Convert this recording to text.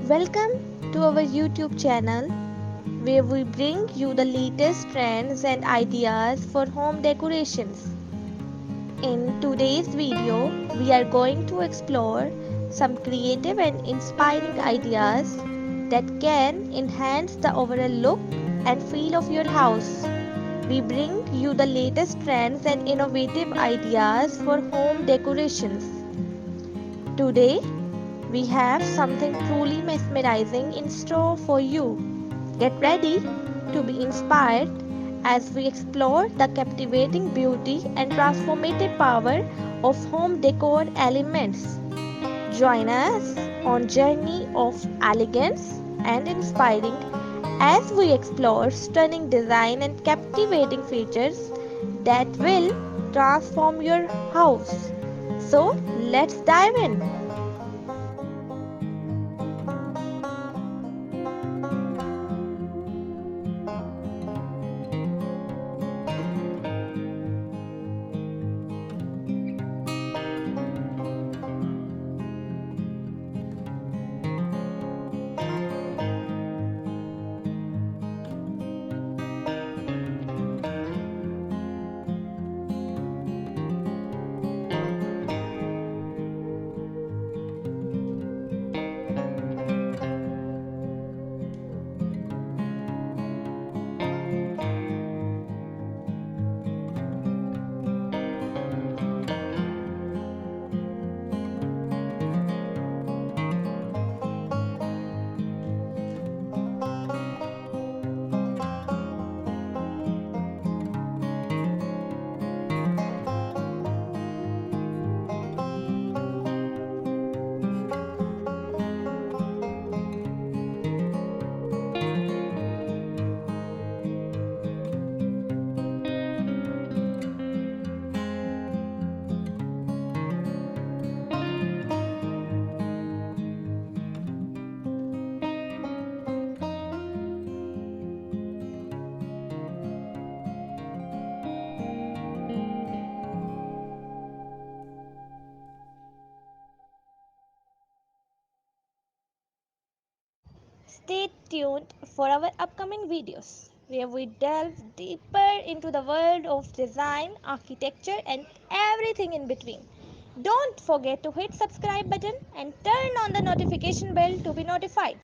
Welcome to our YouTube channel where we bring you the latest trends and ideas for home decorations. In today's video, we are going to explore some creative and inspiring ideas that can enhance the overall look and feel of your house. We bring you the latest trends and innovative ideas for home decorations. Today, we have something truly mesmerizing in store for you. Get ready to be inspired as we explore the captivating beauty and transformative power of home decor elements. Join us on journey of elegance and inspiring as we explore stunning design and captivating features that will transform your house. So, let's dive in. Stay tuned for our upcoming videos where we delve deeper into the world of design, architecture and everything in between. Don't forget to hit subscribe button and turn on the notification bell to be notified.